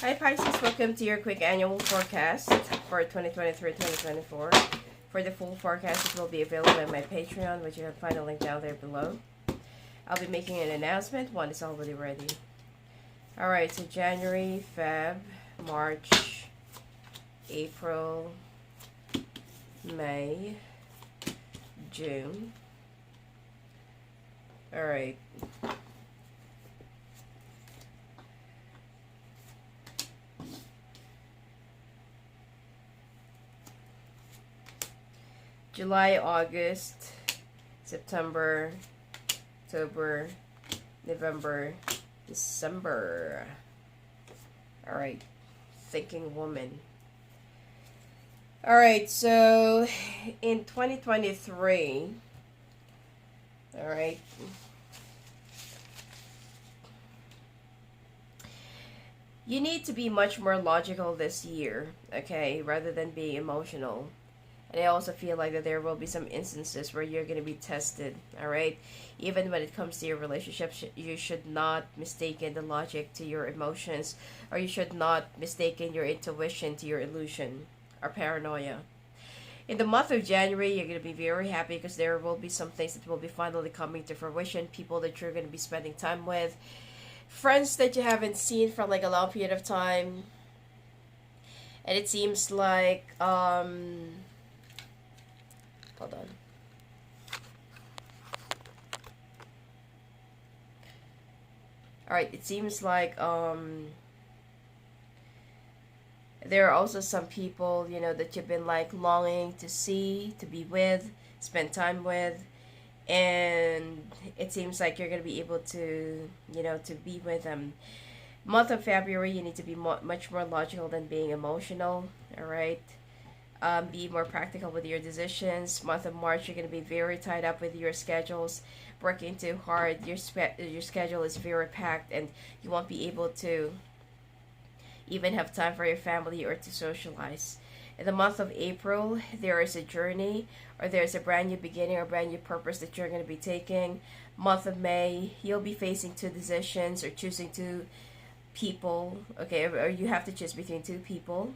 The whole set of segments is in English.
Hi Pisces, welcome to your quick annual forecast for 2023-2024. For the full forecast, it will be available on my Patreon, which you can find a link down there below. I'll be making an announcement. One is already ready. Alright, so January, Feb, March, April, May, June. Alright. July, August, September, October, November, December. Alright, thinking woman. Alright, so in 2023, alright, you need to be much more logical this year, okay, rather than being emotional. And I also feel like that there will be some instances where you're going to be tested, alright? Even when it comes to your relationship, you should not mistaken the logic to your emotions, or you should not mistaken your intuition to your illusion or paranoia. In the month of January, you're going to be very happy because there will be some things that will be finally coming to fruition, people that you're going to be spending time with, friends that you haven't seen for like a long period of time. And it seems like, hold on. Alright, it seems like there are also some people, you know, that you've been like longing to see, to be with, spend time with, and it seems like you're going to be able to, you know, to be with them. Month of February, you need to be much more logical than being emotional, alright? Be more practical with your decisions. Month of March, you're going to be very tied up with your schedules, working too hard. Your schedule is very packed, and you won't be able to even have time for your family or to socialize. In the month of April, there is a journey, or there's a brand new beginning or brand new purpose that you're going to be taking. Month of May, you'll be facing two decisions or choosing two people, okay, or you have to choose between two people.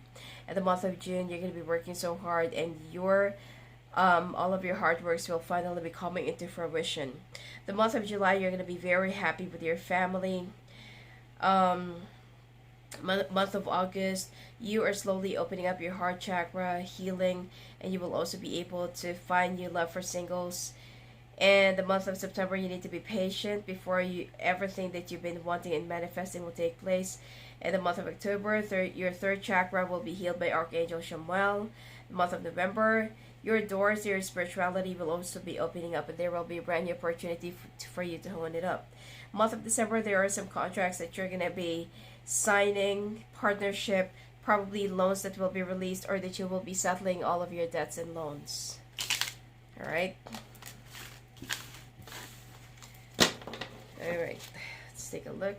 In the month of June, you're going to be working so hard, and your all of your hard works will finally be coming into fruition. The month of July, you're going to be very happy with your family. Month of August, you are slowly opening up your heart chakra, healing, and you will also be able to find new love for singles. And the month of September, you need to be patient before everything that you've been wanting and manifesting will take place. In the month of October, your third chakra will be healed by Archangel Chamuel. The month of November, your doors to your spirituality will also be opening up, and there will be a brand new opportunity for you to hone it up. Month of December, there are some contracts that you're going to be signing, partnership, probably loans that will be released, or that you will be settling all of your debts and loans. Alright? Alright, let's take a look.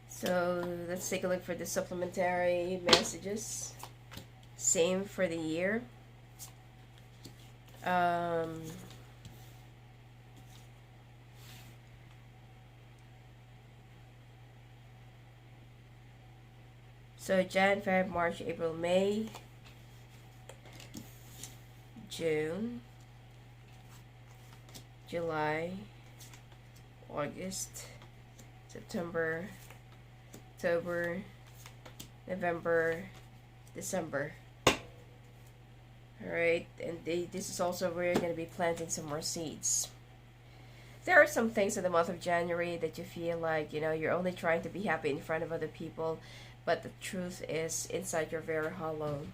So let's take a look for the supplementary messages. Same for the year. So Jan, Feb, March, April, May, June, July, August, September, October, November, December. Alright, and this is also where you're going to be planting some more seeds. There are some things in the month of January that you feel like, you know, you're only trying to be happy in front of other people, but the truth is inside you're very hollow.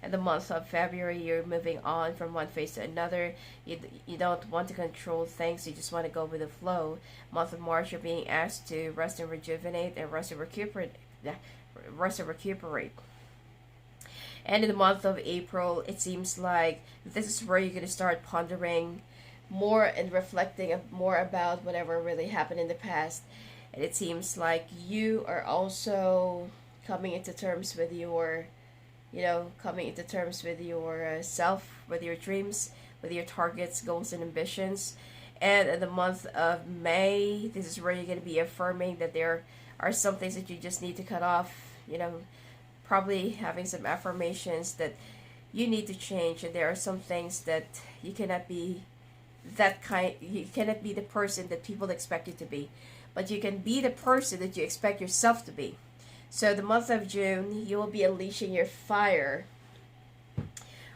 In the month of February, you're moving on from one phase to another. You don't want to control things, you just want to go with the flow. Month of March, you're being asked to rest and rejuvenate and rest and recuperate. And in the month of April, it seems like this is where you're going to start pondering more and reflecting more about whatever really happened in the past. And it seems like you are also coming into terms with your, coming into terms with your self, with your dreams, with your targets, goals, and ambitions. And in the month of May, this is where you're going to be affirming that there are some things that you just need to cut off, probably having some affirmations that you need to change, and there are some things that you cannot be you cannot be the person that people expect you to be, but you can be the person that you expect yourself to be. So the month of June, you will be unleashing your fire,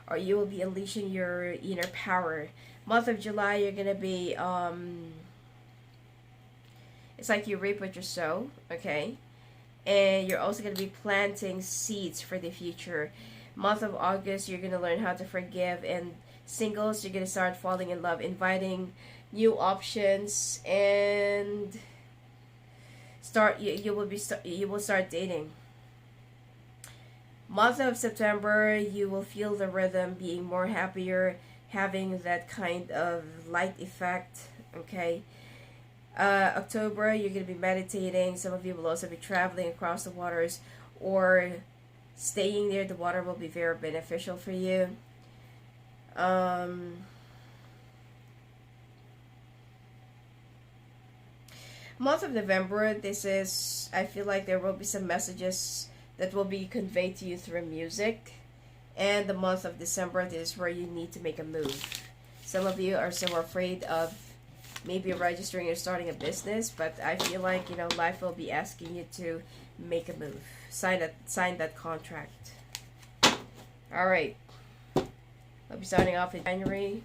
or you will be unleashing your inner power. Month of July, you're gonna be it's like you reap what you sow, okay? And you're also gonna be planting seeds for the future. Month of August, you're gonna learn how to forgive, and singles, you're gonna start falling in love, inviting new options, and you will start dating. Month of September, you will feel the rhythm, being more happier, having that kind of light effect, okay? October, you're going to be meditating. Some of you will also be traveling across the waters, or staying near the water will be very beneficial for you. Month of November, I feel like there will be some messages that will be conveyed to you through music. And the month of December, this is where you need to make a move. Some of you are so afraid of maybe registering or starting a business, but I feel like, life will be asking you to make a move. Sign that contract. All right. I'll be starting off in January.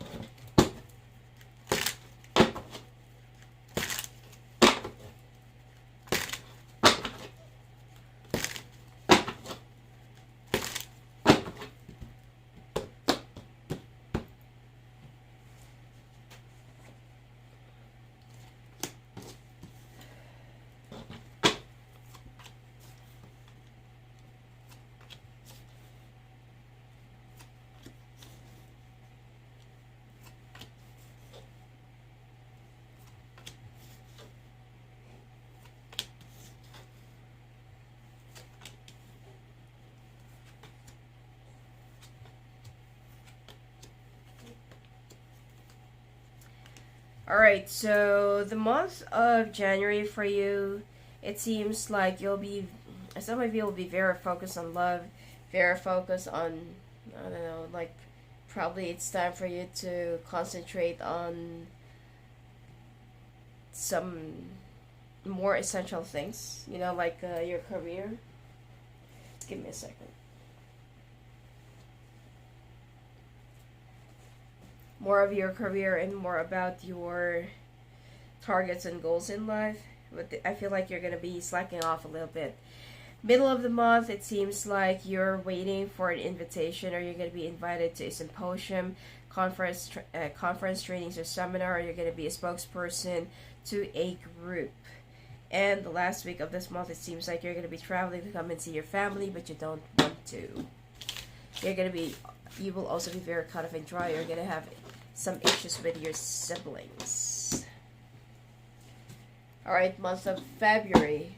Alright, so the month of January for you, it seems like some of you will be very focused on love, very focused on, I don't know, like, probably it's time for you to concentrate on some more essential things, like your career. Give me a second. More of your career and more about your targets and goals in life. But I feel like you're going to be slacking off a little bit. Middle of the month, it seems like you're waiting for an invitation, or you're going to be invited to a symposium, conference, trainings, or seminar, or you're going to be a spokesperson to a group. And the last week of this month, it seems like you're going to be traveling to come and see your family, but you don't want to. You will also be very cut off and dry. You're going to have some issues with your siblings. Alright, month of February.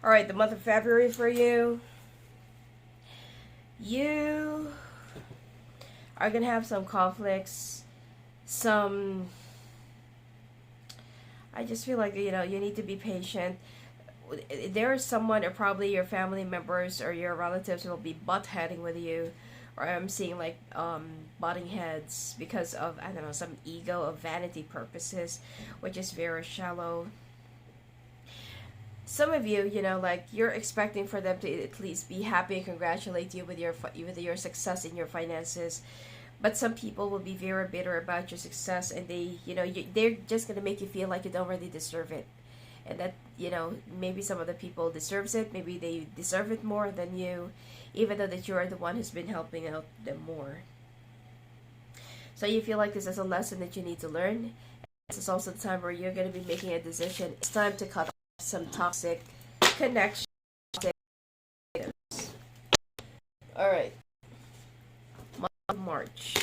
Alright, the month of February for you. You are going to have some conflicts. I just feel like, you need to be patient. There is someone, or probably your family members or your relatives, will be butt-heading with you. Or I'm seeing like butting heads because of, I don't know, some ego of vanity purposes, which is very shallow. Some of you, like, you're expecting for them to at least be happy and congratulate you with your success in your finances, But some people will be very bitter about your success, and they're just gonna make you feel like you don't really deserve it, and that maybe some other people deserves it. Maybe they deserve it more than you, even though that you're the one who's been helping out them more. So you feel like this is a lesson that you need to learn. This is also the time where you're going to be making a decision. It's time to cut off some toxic connections. All right, month of March.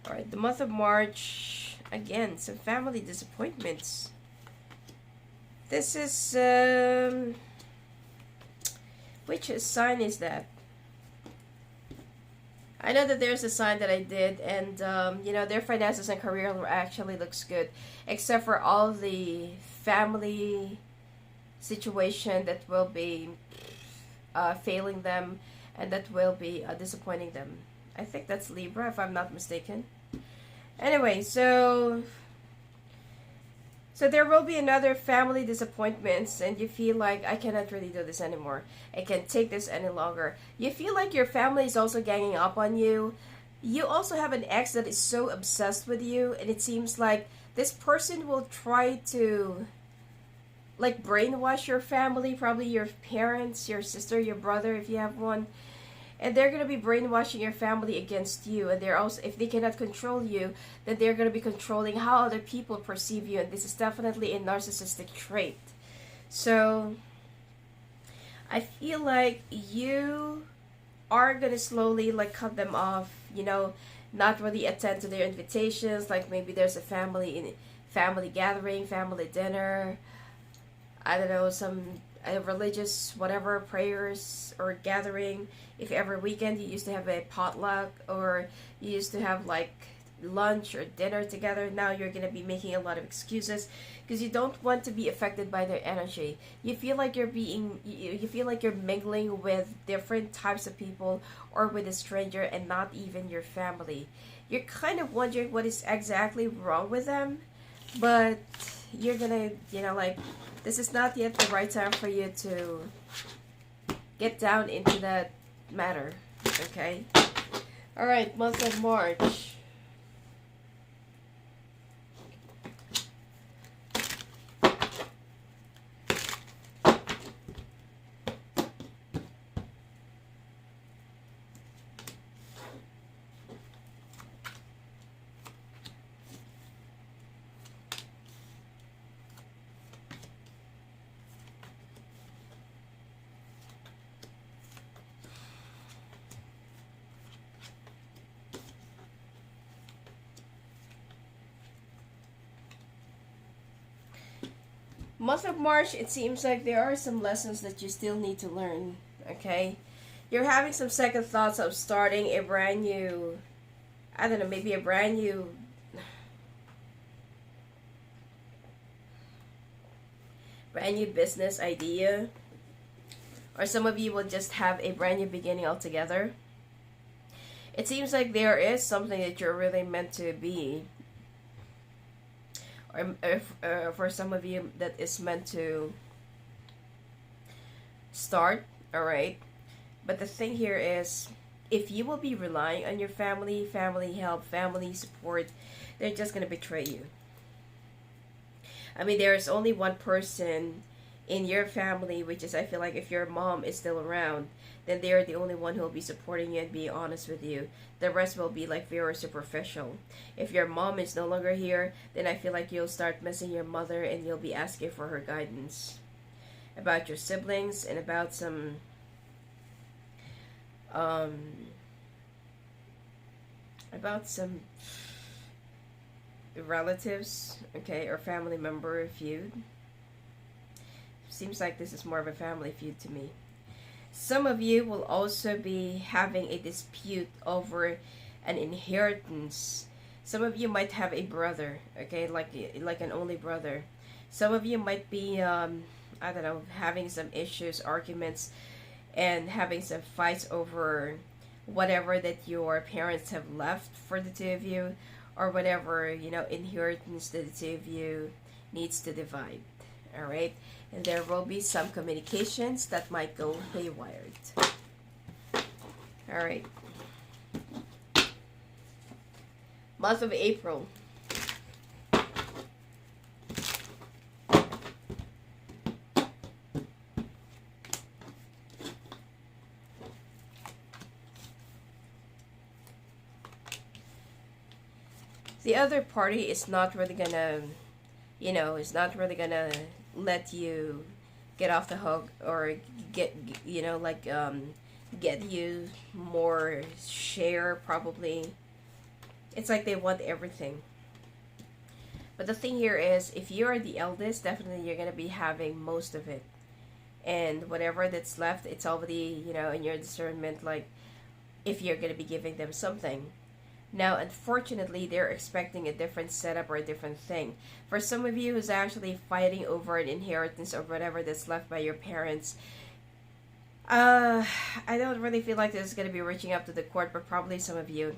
All right, the month of March, again, some family disappointments. This is, which sign is that? I know that there's a sign that I did, and, their finances and career actually looks good, except for all the family situation that will be failing them, and that will be disappointing them. I think that's Libra, if I'm not mistaken. Anyway, so there will be another family disappointments, and you feel like, I cannot really do this anymore. I can't take this any longer. You feel like your family is also ganging up on you. You also have an ex that is so obsessed with you, and it seems like this person will try to like brainwash your family, probably your parents, your sister, your brother if you have one. And they're going to be brainwashing your family against you. And they're also, if they cannot control you, then they're going to be controlling how other people perceive you. And this is definitely a narcissistic trait. So, I feel like you are going to slowly like cut them off, not really attend to their invitations. Like maybe there's a family gathering, family dinner, I don't know, some religious whatever prayers or gathering. If every weekend you used to have a potluck, or you used to have like lunch or dinner together, now you're going to be making a lot of excuses because you don't want to be affected by their energy. You feel like you feel like you're mingling with different types of people, or with a stranger and not even your family. You're kind of wondering what is exactly wrong with them, but you're gonna, like, this is not yet the right time for you to get down into that matter, okay? All right, month of March. Month of March, it seems like there are some lessons that you still need to learn, okay? You're having some second thoughts of starting a brand new, I don't know, maybe a brand new business idea. Or some of you will just have a brand new beginning altogether. It seems like there is something that you're really meant to be, or for some of you that is meant to start. All right, but the thing here is, if you will be relying on your family help, family support, they're just going to betray you. I mean, there is only one person in your family, which is, I feel like, if your mom is still around, then they're the only one who will be supporting you and being honest with you. The rest will be like very superficial. If your mom is no longer here, then I feel like you'll start missing your mother, and you'll be asking for her guidance about your siblings and about some relatives, okay, or family member feud. Seems like this is more of a family feud to me. Some of you will also be having a dispute over an inheritance. Some of you might have a brother, okay, like an only brother. Some of you might be, I don't know, having some issues, arguments, and having some fights over whatever that your parents have left for the two of you, or whatever, you know, inheritance that the two of you needs to divide. All right, and there will be some communications that might go haywire. All right, month of April. The other party is not really gonna, you know, is not really gonna let you get off the hook, or get, you know, like get you more share, probably. It's like they want everything. But the thing here is, if you're the eldest, definitely you're gonna be having most of it, and whatever that's left, it's already, you know, in your discernment, like if you're gonna be giving them something. Now, unfortunately, they're expecting a different setup or a different thing. For some of you who's actually fighting over an inheritance or whatever that's left by your parents, I don't really feel like this is going to be reaching up to the court, but probably some of you.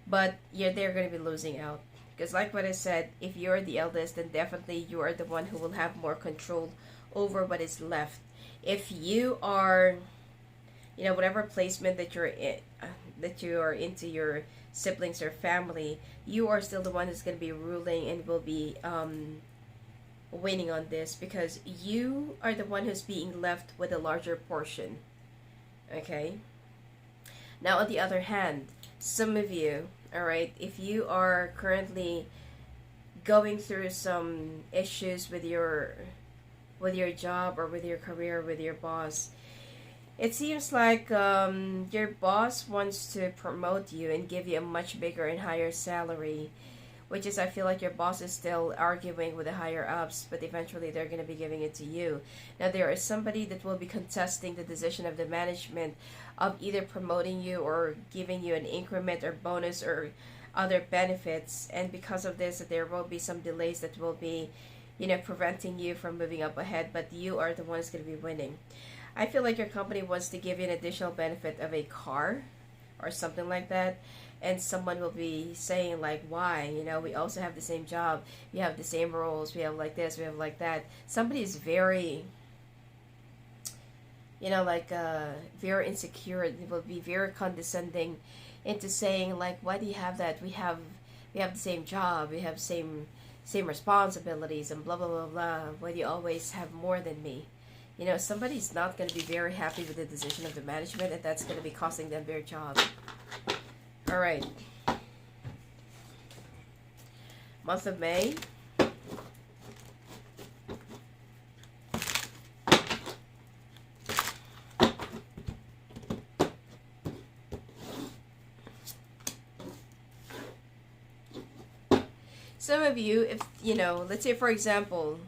But yeah, they're going to be losing out. Because like what I said, if you're the eldest, then definitely you are the one who will have more control over what is left. If you are, you know, whatever placement that you're in, that you are into your siblings or family, you are still the one who's going to be ruling and will be winning on this, because you are the one who's being left with a larger portion. Okay, now on the other hand, some of you, all right, if you are currently going through some issues with your job, or with your career, with your boss, it seems like your boss wants to promote you and give you a much bigger and higher salary, which is, I feel like your boss is still arguing with the higher ups, but eventually they're going to be giving it to you. Now, there is somebody that will be contesting the decision of the management of either promoting you or giving you an increment or bonus or other benefits, and because of this, there will be some delays that will be, you know, preventing you from moving up ahead, but you are the one who's going to be winning. I feel like your company wants to give you an additional benefit of a car or something like that, and someone will be saying like, why, you know, we also have the same job, we have the same roles, we have like this, we have like that. Somebody is very, you know, like very insecure. They will be very condescending into saying like, why do you have that, we have the same job, we have same responsibilities, and blah blah blah blah, why do you always have more than me? You know, somebody's not going to be very happy with the decision of the management, and that's going to be costing them their job. All right. Month of May. Some of you, if, you know, let's say for example,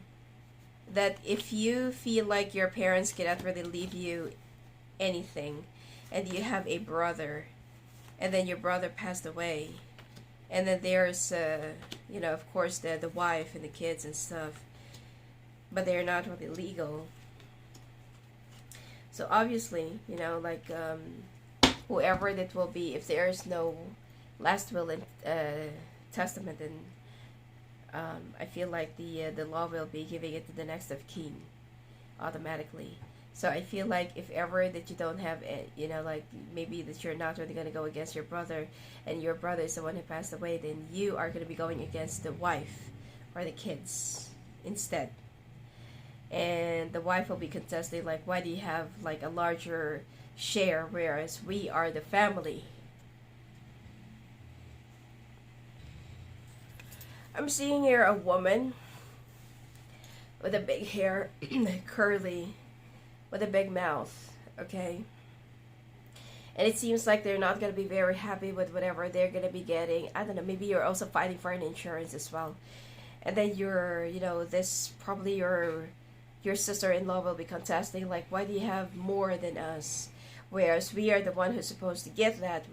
that if you feel like your parents cannot really leave you anything, and you have a brother, and then your brother passed away, and then there's you know, of course, the wife and the kids and stuff, but they're not really legal. So obviously, you know, like whoever that will be, if there is no last will and testament, then I feel like the law will be giving it to the next of kin automatically. So I feel like if ever that you don't have it, you know, like maybe that you're not really going to go against your brother, and your brother is the one who passed away, then you are going to be going against the wife or the kids instead. And the wife will be contesting like, why do you have like a larger share, whereas we are the family? I'm seeing here a woman with a big hair, curly, with a big mouth, okay? And it seems like they're not going to be very happy with whatever they're going to be getting. I don't know, maybe you're also fighting for an insurance as well. And then you're, you know, this, probably your sister-in-law will be contesting, like, why do you have more than us? Whereas we are the one who's supposed to get that.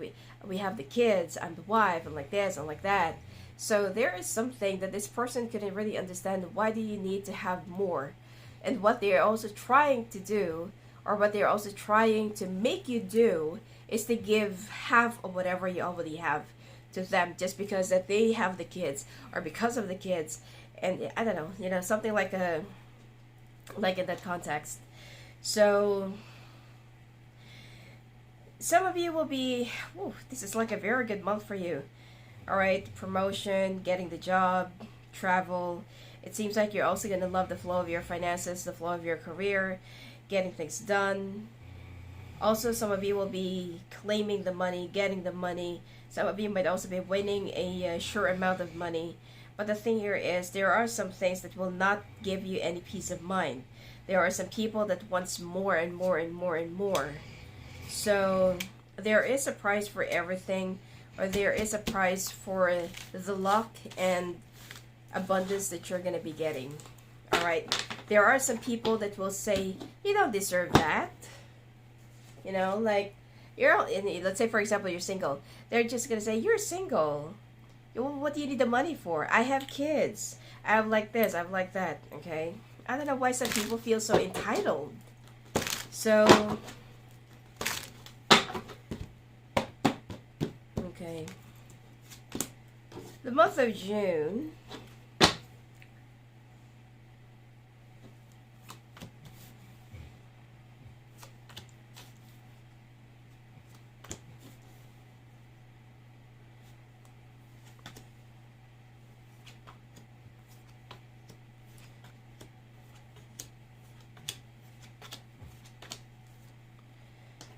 We have the kids, I'm the wife, and like this, and like that. So there is something that this person couldn't really understand. Why do you need to have more? And what they're also trying to do, or what they're also trying to make you do, is to give half of whatever you already have to them, just because that they have the kids, or because of the kids. And I don't know, something like in that context. So some of you will be, this is like a very good month for you. All right, promotion, getting the job, travel. It seems like you're also going to love the flow of your finances, the flow of your career, getting things done. Also, some of you will be claiming the money, getting the money. Some of you might also be winning a sure amount of money. But the thing here is, there are some things that will not give you any peace of mind. There are some people that wants more and more and more and more. So there is a price for everything, or there is a price for the luck and abundance that you're going to be getting. All right. There are some people that will say, you don't deserve that. Like, let's say, for example, you're single. They're just going to say, you're single. What do you need the money for? I have kids. I have like this. I have like that. Okay. I don't know why some people feel so entitled. So, okay. The month of June.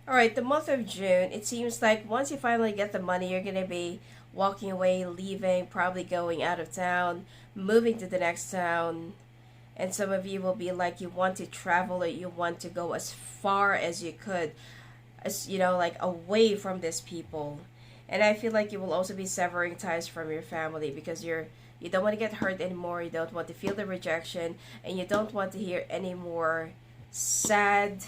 Alright, the month of June, it seems like once you finally get the money, you're going to be walking away, leaving, probably going out of town, moving to the next town. And some of you will be like, you want to travel, or you want to go as far as you could, as like away from these people. And I feel like you will also be severing ties from your family, because you don't want to get hurt anymore, you don't want to feel the rejection, and you don't want to hear any more sad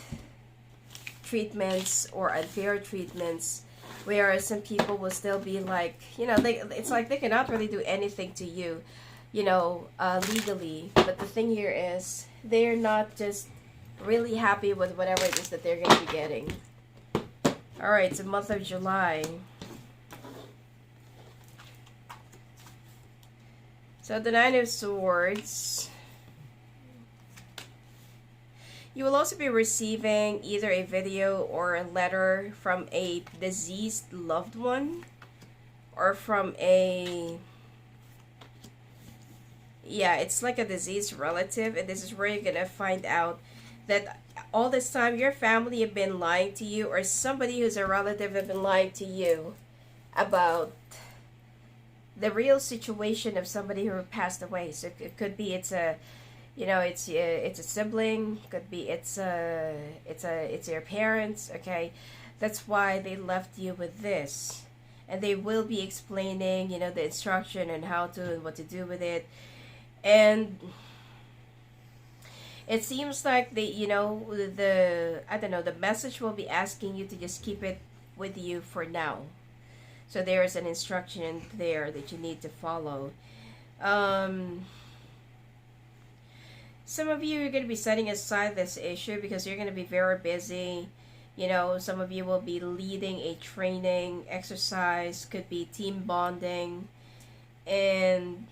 treatments or unfair treatments, whereas some people will still be like, it's like they cannot really do anything to you, legally. But the thing here is, they're not just really happy with whatever it is that they're going to be getting. All right, it's the month of July. So the Nine of Swords. You will also be receiving either a video or a letter from a deceased loved one, or from it's like a deceased relative. And this is where you're gonna find out that all this time your family have been lying to you, or somebody who's a relative have been lying to you about the real situation of somebody who passed away. So it could be it's a sibling, could be it's your parents. Okay, that's why they left you with this, and they will be explaining the instruction and how to and what to do with it. And it seems like the message will be asking you to just keep it with you for now. So there is an instruction there that you need to follow. Some of you are going to be setting aside this issue because you're going to be very busy. Some of you will be leading a training exercise, could be team bonding. And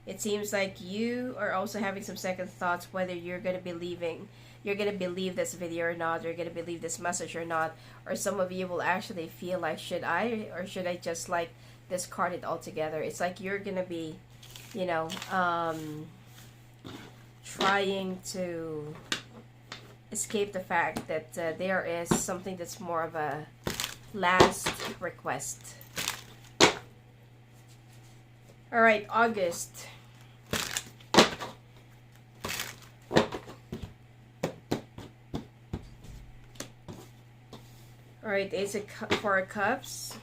it seems like you are also having some second thoughts whether you're going to be leaving. You're going to believe this video or not, or you're going to believe this message or not. Or some of you will actually feel like, should I just like discard it altogether? It's like you're going to be, trying to escape the fact that there is something that's more of a last request. All right, August. All right, Ace of Four of Cups.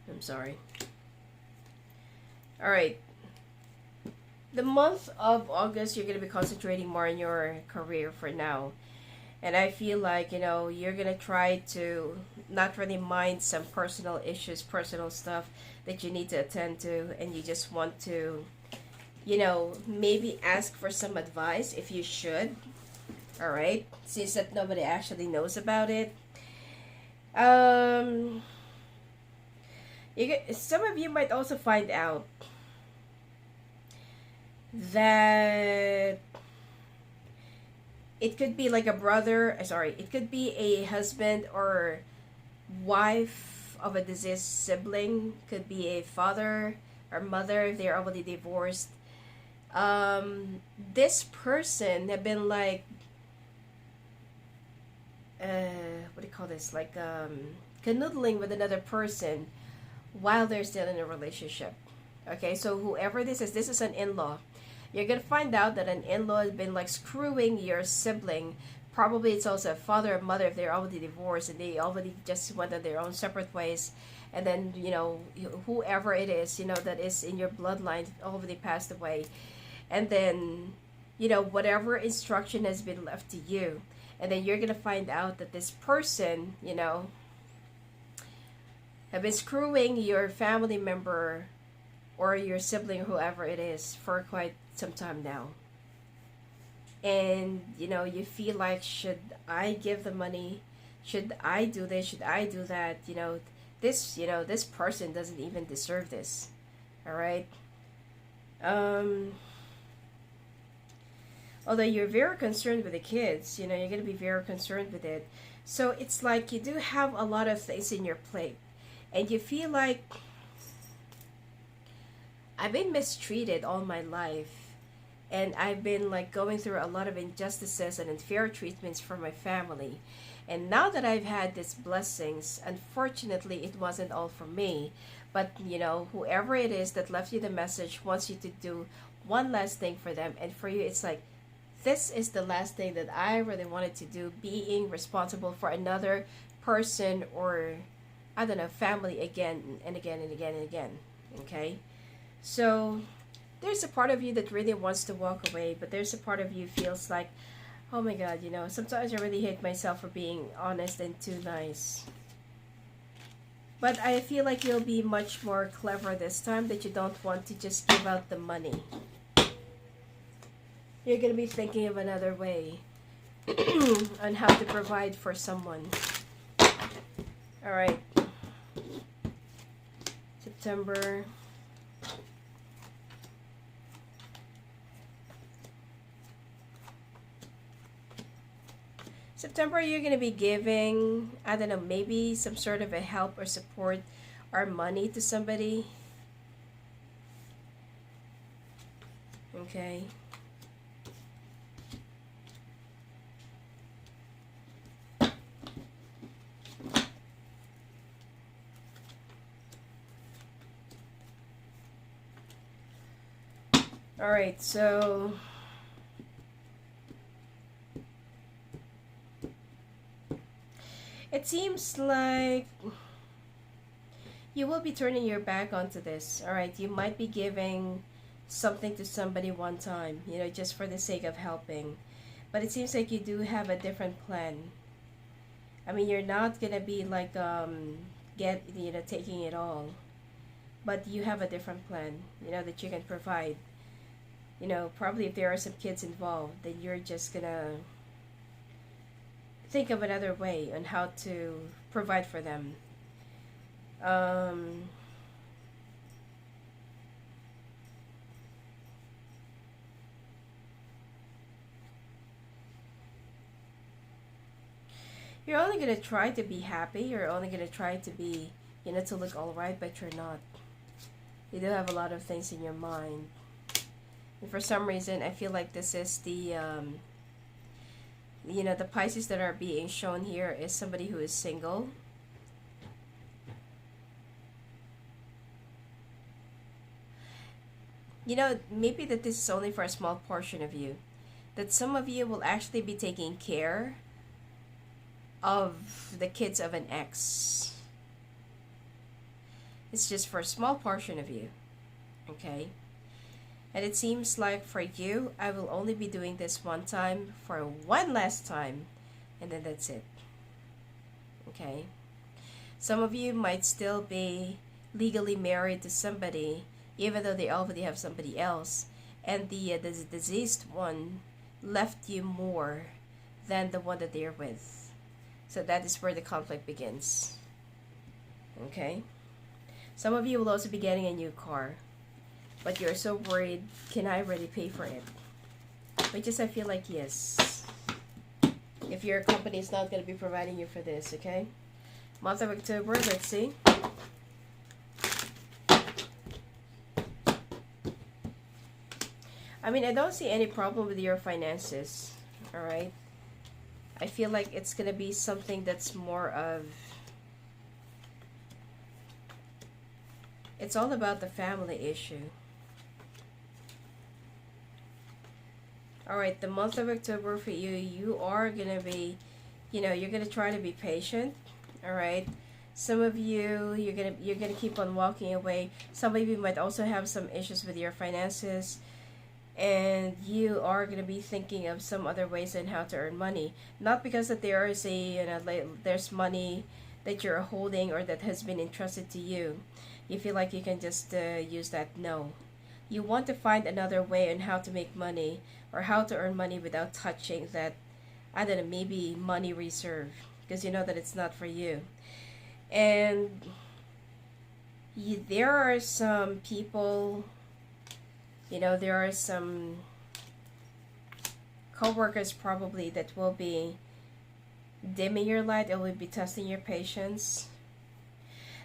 I'm sorry. All right. The month of August, you're going to be concentrating more on your career for now. And I feel like, you're going to try to not really mind some personal issues, personal stuff that you need to attend to. And you just want to, maybe ask for some advice if you should. All right. Since that nobody actually knows about it. Um, some of you might also find out that it could be like a brother, sorry, it could be a husband or wife of a deceased sibling, could be a father or mother if they're already divorced. This person have been like, what do you call this? Like, canoodling with another person while they're still in a relationship. Okay, so whoever this is an in-law. You're gonna find out that an in-law has been like screwing your sibling. Probably it's also a father or mother if they're already divorced and they already just went on their own separate ways. And then, whoever it is, that is in your bloodline already passed away. And then, whatever instruction has been left to you. And then you're gonna find out that this person, have been screwing your family member or your sibling, whoever it is, for quite some time now. And you feel like, should I give the money? Should I do this? Should I do that? This person doesn't even deserve this. All right. Although you're very concerned with the kids, you're going to be very concerned with it. So it's like you do have a lot of things in your plate. And you feel like, I've been mistreated all my life. And I've been like going through a lot of injustices and unfair treatments from my family. And now that I've had these blessings, unfortunately, it wasn't all for me. But, whoever it is that left you the message wants you to do one last thing for them. And for you, it's like, this is the last thing that I really wanted to do, being responsible for another person or, I don't know, family again and again and again and again. Okay? So there's a part of you that really wants to walk away, but there's a part of you feels like, oh my God, sometimes I really hate myself for being honest and too nice. But I feel like you'll be much more clever this time, that you don't want to just give out the money. You're going to be thinking of another way on how to provide for someone. All right. September. September, you're going to be giving, I don't know, maybe some sort of a help or support or money to somebody. Okay. All right, so it seems like you will be turning your back onto this. All right, you might be giving something to somebody one time, just for the sake of helping. But it seems like you do have a different plan. I mean, you're not going to be like taking it all. But you have a different plan, that you can provide. Probably if there are some kids involved, then you're just going to think of another way on how to provide for them. You're only going to try to be happy. You're only going to try to be, to look all right, but you're not. You do have a lot of things in your mind. And for some reason, I feel like this is the the Pisces that are being shown here is somebody who is single. Maybe that this is only for a small portion of you. That some of you will actually be taking care of the kids of an ex. It's just for a small portion of you. Okay? And it seems like for you, I will only be doing this one time for one last time, and then that's it. Okay? Some of you might still be legally married to somebody, even though they already have somebody else, and the deceased one left you more than the one that they're with. So that is where the conflict begins. Okay? Some of you will also be getting a new car, but you're so worried, can I really pay for it? Which is, I feel like, yes. If your company is not going to be providing you for this, okay? Month of October, let's see. I mean, I don't see any problem with your finances, alright? I feel like it's going to be something that's more of... It's all about the family issue. Alright, the month of October for you, you are going to be, you're going to try to be patient. Alright? Some of you, you're gonna keep on walking away. Some of you might also have some issues with your finances. And you are going to be thinking of some other ways on how to earn money. Not because that there is there's money that you're holding or that has been entrusted to you. You feel like you can just use that. No. You want to find another way on how to make money or how to earn money without touching that, I don't know, maybe money reserve. Because you know that it's not for you. And there are some people... there are some co-workers probably that will be dimming your light. It will be testing your patience.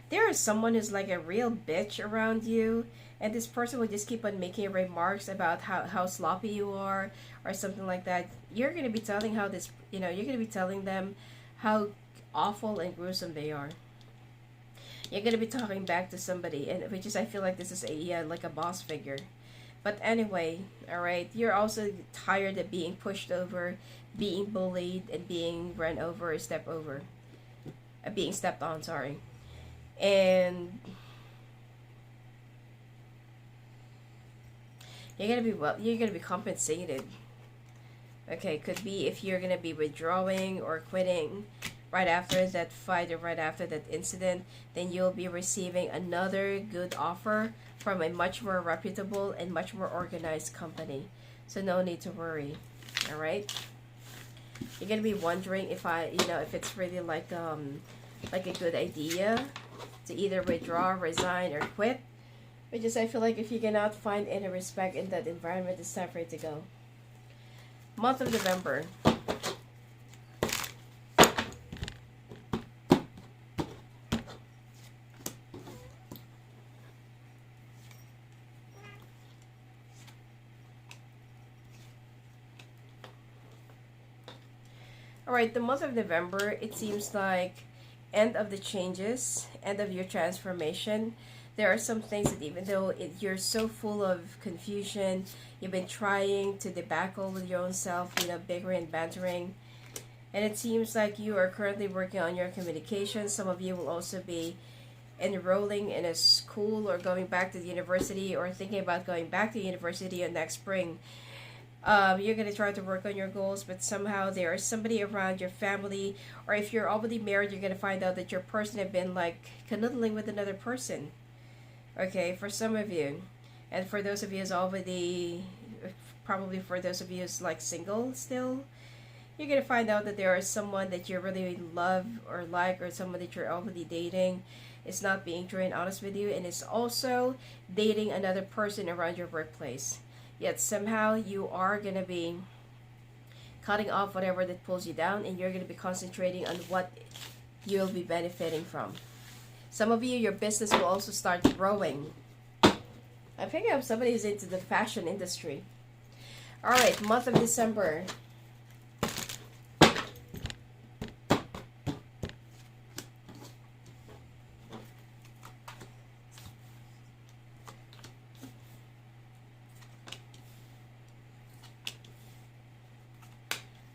There is someone who's like a real bitch around you, and this person will just keep on making remarks about how sloppy you are or something like that. You're going to be telling how this, you're going to be telling them how awful and gruesome they are. You're going to be talking back to somebody, and which is, I feel like this is like a boss figure. But anyway, alright, you're also tired of being pushed over, being bullied, and being run over or being stepped on, sorry. And you're gonna be compensated. Okay, could be if you're gonna be withdrawing or quitting right after that fight or right after that incident, then you'll be receiving another good offer from a much more reputable and much more organized company. So no need to worry. All right? You're going to be wondering if if it's really like a good idea to either withdraw, resign, or quit. Which is, I feel like if you cannot find any respect in that environment, it's time for it to go. Month of November. Alright, the month of November, it seems like end of the changes, end of your transformation. There are some things that even though you're so full of confusion, you've been trying to debacle with your own self, bickering and bantering. And it seems like you are currently working on your communication. Some of you will also be enrolling in a school or going back to the university or thinking about going back to university next spring. You're going to try to work on your goals, but somehow there is somebody around your family, or if you're already married, you're going to find out that your person have been like canoodling with another person. Okay, for some of you. And for those of you who's already, probably for those of you who's like single still, you're going to find out that there is someone that you really love or like, or someone that you're already dating is not being true and honest with you, and is also dating another person around your workplace. Yet somehow you are going to be cutting off whatever that pulls you down, and you're going to be concentrating on what you'll be benefiting from. Some of you, your business will also start growing. I'm picking up somebody who's into the fashion industry. Alright, month of December.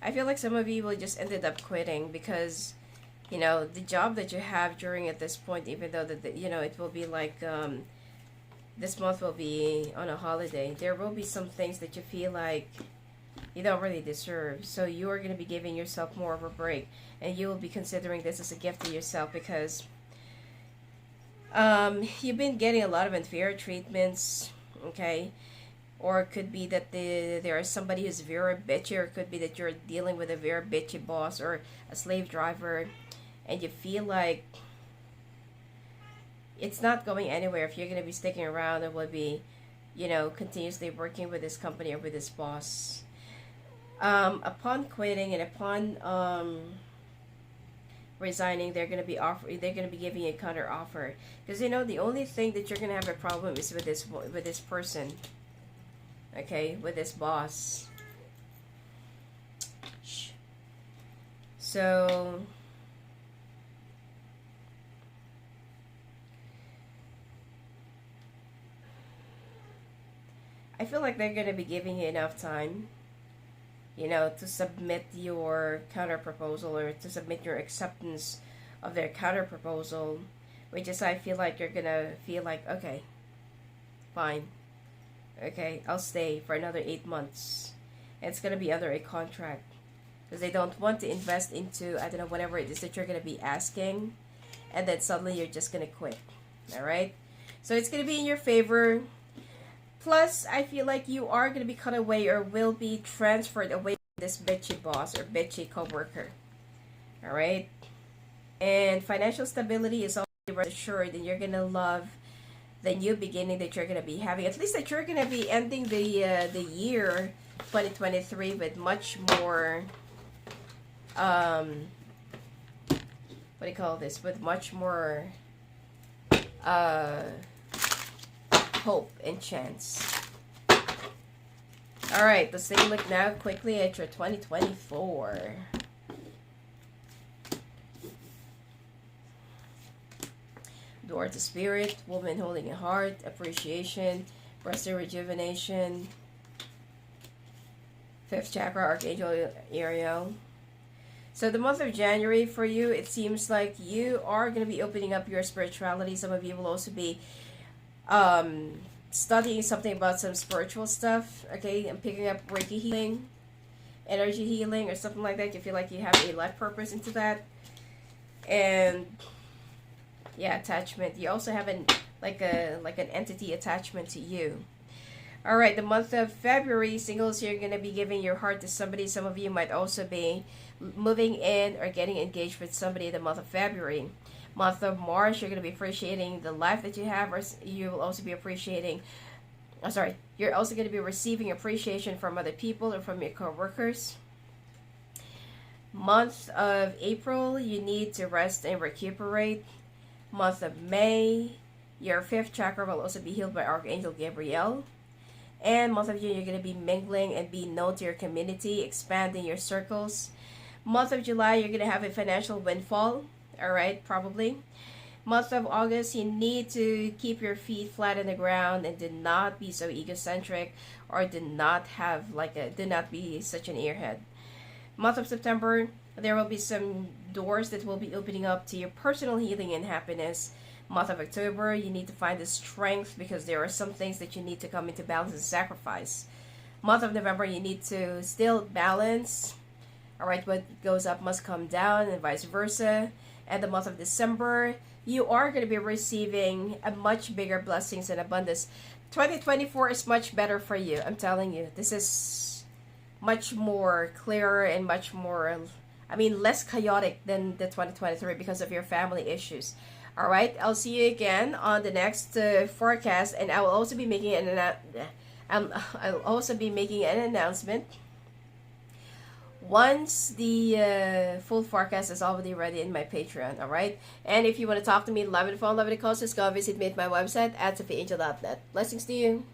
I feel like some of you will just ended up quitting because, the job that you have during at this point, even though that it will be like This month will be on a holiday. There will be some things that you feel like you don't really deserve. So you are going to be giving yourself more of a break. And you will be considering this as a gift to yourself because you've been getting a lot of unfair treatments, okay? Or it could be that there is somebody who's very bitchy, or it could be that you're dealing with a very bitchy boss or a slave driver, and you feel like it's not going anywhere if you're going to be sticking around and will be, continuously working with this company or with this boss. Upon quitting and upon resigning, they're going to be giving you a counter offer, because the only thing that you're going to have a problem is with this person, okay, with this boss. So I feel like they're going to be giving you enough time, to submit your counter proposal, or to submit your acceptance of their counter proposal, which is, I feel like you're going to feel like, okay, fine, okay, I'll stay for another 8 months. And it's going to be under a contract, because they don't want to invest into, I don't know, whatever it is that you're going to be asking, and then suddenly you're just going to quit. All right? So it's going to be in your favor. Plus, I feel like you are going to be cut away or will be transferred away from this bitchy boss or bitchy coworker. All right? And financial stability is also assured, and you're going to love the new beginning that you're going to be having. At least that you're going to be ending the year 2023 with much more, what do you call this? With much more hope and chance. All right, let's take a look now quickly at your 2024. Door to Spirit, Woman Holding a Heart, Appreciation, Rest and Rejuvenation, 5th Chakra, Archangel Ariel. So the month of January for you, it seems like you are going to be opening up your spirituality. Some of you will also be studying something about some spiritual stuff, okay, and picking up Reiki healing, energy healing, or something like that. You feel like you have a life purpose into that. And yeah, attachment. You also have an entity attachment to you. All right, the month of February, singles, you're going to be giving your heart to somebody. Some of you might also be moving in or getting engaged with somebody in the month of February. Month of March, you're going to be appreciating the life that you have, or you will also be appreciating, you're also going to be receiving appreciation from other people or from your co-workers. Month of April, you need to rest and recuperate. Month of May, your 5th chakra will also be healed by Archangel Gabriel. And month of June, you're going to be mingling and being known to your community, expanding your circles. Month of July, you're going to have a financial windfall. All right, probably. Month of August, you need to keep your feet flat on the ground and do not be so egocentric, or do not be such an airhead. Month of September, there will be some doors that will be opening up to your personal healing and happiness. Month of October, you need to find the strength, because there are some things that you need to come into balance and sacrifice. Month of November, you need to still balance. All right, what goes up must come down, and vice versa. And the month of December, you are going to be receiving a much bigger blessings and abundance. 2024 is much better for you. I'm telling you, this is much more clearer and much more, less chaotic than the 2023 because of your family issues. All right, I'll see you again on the next forecast, and I will also be making I'll also be making an announcement once the full forecast is already ready in my Patreon. All right, and if you want to talk to me live on the phone, live on the call, just go visit me at my website at sophiaangel.net. Blessings to you.